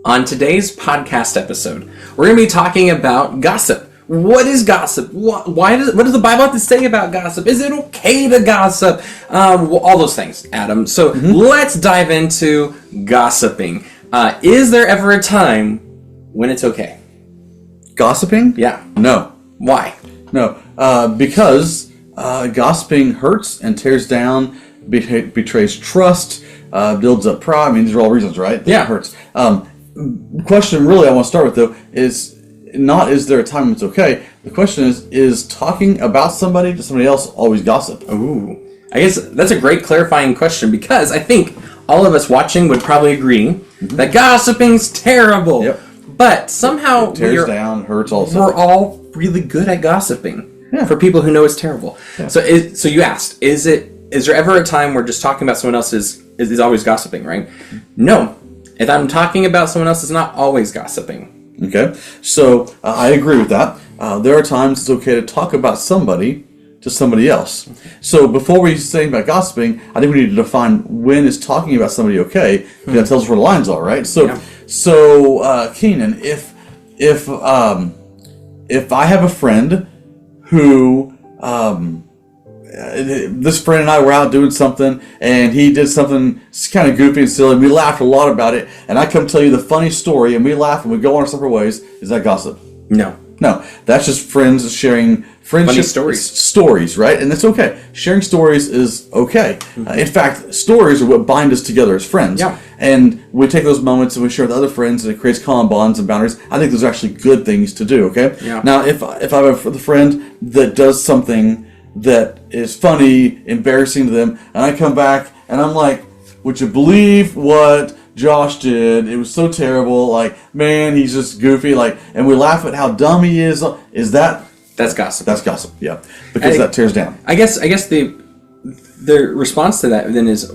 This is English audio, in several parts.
On today's podcast episode, we're going to be talking about gossip. What is gossip? What does the Bible have to say about gossip? Is it okay to gossip? All those things, Adam. So let's dive into gossiping. Is there ever a time when it's okay? Gossiping? Yeah. No. Why? No. Because gossiping hurts and tears down, betrays trust, builds up pride. I mean, these are all reasons, right? Yeah. It hurts. Question really I want to start with, though, is not is there a time when it's okay? The question is talking about somebody to somebody else always gossip? Ooh. I guess that's a great clarifying question, because I think all of us watching would probably agree that gossiping's terrible. Yep. But somehow It tears down, hurts, all we're all really good at gossiping for people who know it's terrible. Yeah. So you asked, is there ever a time where just talking about someone else is always gossiping, right? No. If I'm talking about someone else, it's not always gossiping. Okay, so I agree with that. There are times it's okay to talk about somebody to somebody else. So before we say about gossiping, I think we need to define when is talking about somebody okay. That tells us where the lines are, right? So Keenan, if I have a friend who this friend and I were out doing something, and he did something kind of goofy and silly, and we laughed a lot about it, and I come tell you the funny story, and we laugh, and we go our separate ways, is that gossip? No. No. That's just friends sharing friendship stories, right? And that's okay. Sharing stories is okay. In fact, stories are what bind us together as friends. Yeah. And we take those moments and we share with other friends, and it creates common bonds and boundaries. I think those are actually good things to do, okay? Yeah. Now, if I have a friend that does something that is funny, embarrassing to them, and I come back and I'm like, would you believe what Josh did? It was so terrible. Like, man, he's just goofy. Like, and we laugh at how dumb he is. Is that? That's gossip. That's gossip. Yeah, because that tears down. I guess the response to that then is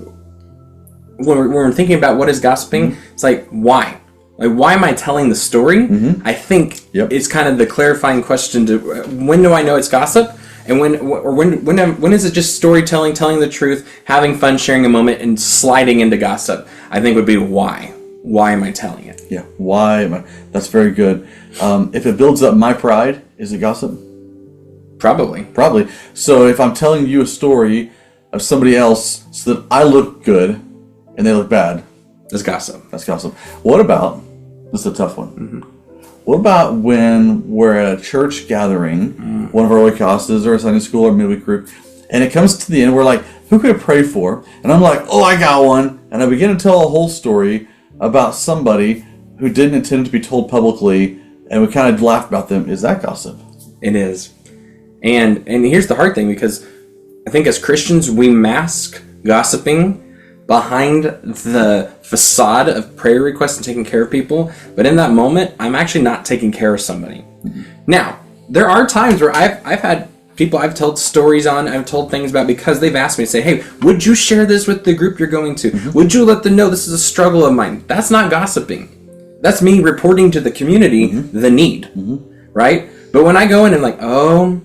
when we're thinking about what is gossiping, it's like, why? Like, why am I telling the story? I think it's kind of the clarifying question to when do I know it's gossip? And when is it just storytelling, telling the truth, having fun, sharing a moment, and sliding into gossip? I think would be why. Why am I telling it? Yeah, why am I? That's very good. If it builds up my pride, is it gossip? Probably. So if I'm telling you a story of somebody else so that I look good and they look bad, that's gossip. That's gossip. What about, this is a tough one, what about when we're at a church gathering, one of our week classes or a Sunday school or midweek group, and it comes to the end, we're like, who could I pray for? And I'm like, oh, I got one. And I begin to tell a whole story about somebody who didn't intend to be told publicly, and we kind of laugh about them. Is that gossip? It is. And here's the hard thing, because I think as Christians, we mask gossiping behind the facade of prayer requests and taking care of people, but in that moment, I'm actually not taking care of somebody. Now, there are times where I've had people I've told stories on, I've told things about because they've asked me to say, hey, would you share this with the group you're going to? Would you let them know this is a struggle of mine? That's not gossiping. That's me reporting to the community the need, right? But when I go in and like, oh,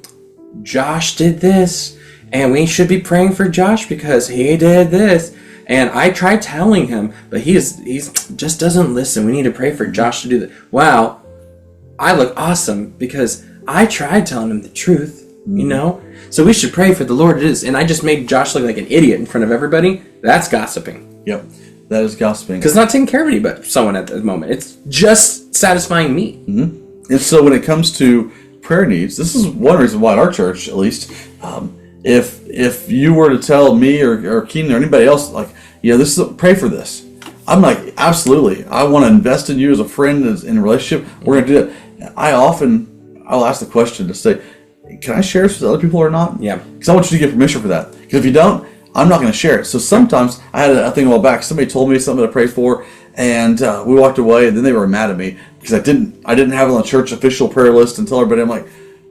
Josh did this, and we should be praying for Josh because he did this. And I tried telling him, but he's just doesn't listen. We need to pray for Josh to do that. Wow, I look awesome because I tried telling him the truth, you know? So we should pray for the Lord it is. And I just made Josh look like an idiot in front of everybody. That's gossiping. Yep, that is gossiping. Because it's not taking care of anybody, someone at the moment. It's just satisfying me. And so when it comes to prayer needs, this is one reason why at our church, at least, if you were to tell me or Keenan or anybody else, like, this is pray for this, I'm like, absolutely. I want to invest in you as a friend, in a relationship. We're going to do it. I'll ask the question to say, can I share this with other people or not? Yeah. Because I want you to get permission for that. Because if you don't, I'm not going to share it. So sometimes I had a thing a while back. Somebody told me something to pray for, and we walked away, and then they were mad at me because I didn't have it on the church official prayer list and tell everybody. I'm like,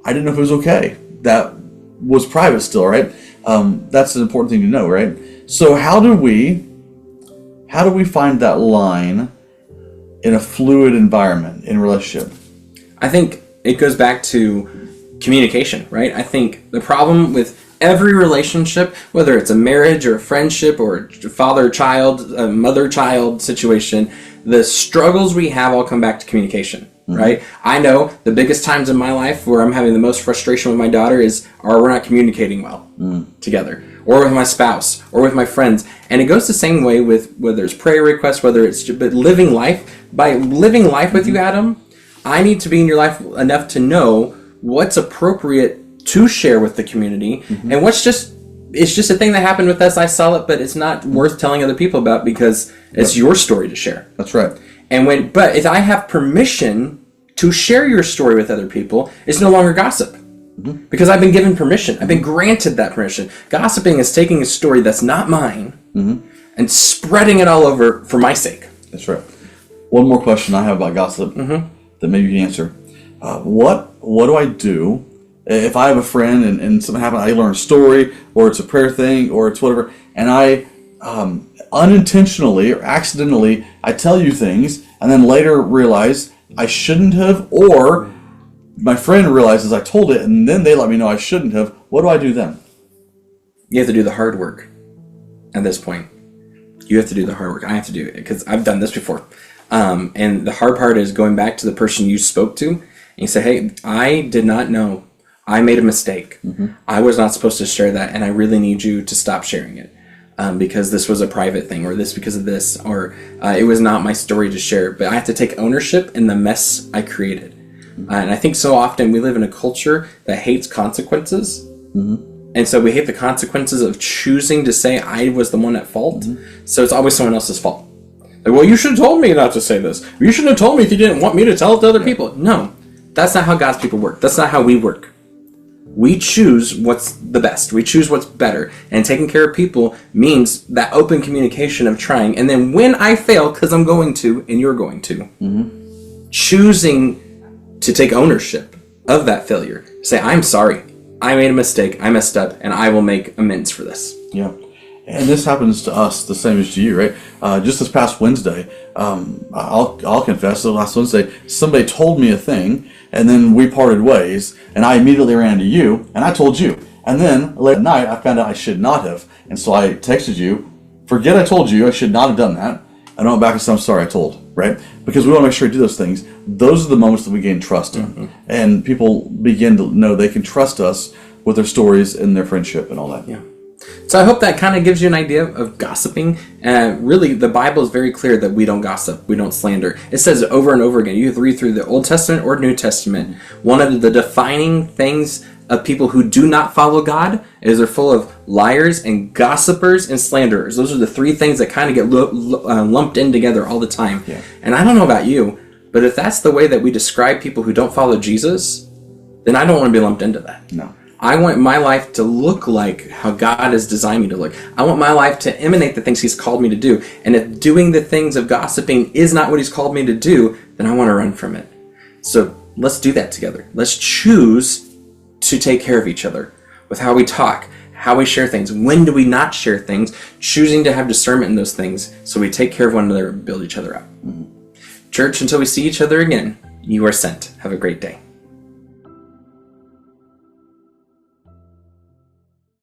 I didn't know if it was okay. That was private still, right? That's an important thing to know, right? So how do we find that line in a fluid environment in a relationship? I think it goes back to communication, right? I think the problem with Every relationship, whether it's a marriage or a friendship or a father-child, a mother-child situation, the struggles we have all come back to communication, right? I know the biggest times in my life where I'm having the most frustration with my daughter are we're not communicating well together, or with my spouse, or with my friends. And it goes the same way with whether it's prayer requests, whether it's but living life. By living life with you, Adam, I need to be in your life enough to know what's appropriate to share with the community, and it's just a thing that happened with us. I saw it, but it's not worth telling other people about because it's your story to share. That's right. But if I have permission to share your story with other people, it's no longer gossip. Because I've been given permission. I've been granted that permission. Gossiping is taking a story that's not mine and spreading it all over for my sake. That's right. One more question I have about gossip that maybe you can answer. What do I do if I have a friend and something happened? I learn a story, or it's a prayer thing, or it's whatever, and I unintentionally or accidentally I tell you things, and then later realize I shouldn't have, or my friend realizes I told it, and then they let me know I shouldn't have. What do I do then? You have to do the hard work at this point. You have to do the hard work. I have to do it because I've done this before. And the hard part is going back to the person you spoke to, and you say, hey, I did not know. I made a mistake. I was not supposed to share that, and I really need you to stop sharing it because this was a private thing, or this because of this, or it was not my story to share. But I have to take ownership in the mess I created. And I think so often we live in a culture that hates consequences. And so we hate the consequences of choosing to say I was the one at fault. So it's always someone else's fault. Like, well, you should have told me not to say this. You shouldn't have told me if you didn't want me to tell it to other people. No, that's not how God's people work. That's not how we work. We choose what's the best. We choose what's better. And taking care of people means that open communication of trying. And then when I fail, because I'm going to, and you're going to, choosing to take ownership of that failure. Say, I'm sorry. I made a mistake. I messed up, and I will make amends for this. Yeah. And this happens to us the same as to you, right? Just this past Wednesday, I'll confess that last Wednesday, somebody told me a thing, and then we parted ways, and I immediately ran to you, and I told you. And then late at night, I found out I should not have. And so I texted you, forget I told you, I should not have done that. And I went back and said, I'm sorry I told, right? Because we want to make sure we do those things. Those are the moments that we gain trust in. And people begin to know they can trust us with their stories and their friendship and all that. Yeah. So I hope that kind of gives you an idea of gossiping. Really, the Bible is very clear that we don't gossip, we don't slander. It says over and over again. You can read through the Old Testament or New Testament. One of the defining things of people who do not follow God is they're full of liars and gossipers and slanderers. Those are the three things that kind of get lumped in together all the time. Yeah. And I don't know about you, but if that's the way that we describe people who don't follow Jesus, then I don't want to be lumped into that. No. I want my life to look like how God has designed me to look. I want my life to emanate the things He's called me to do. And if doing the things of gossiping is not what He's called me to do, then I want to run from it. So let's do that together. Let's choose to take care of each other with how we talk, how we share things. When do we not share things? Choosing to have discernment in those things so we take care of one another and build each other up. Church, until we see each other again, you are sent. Have a great day.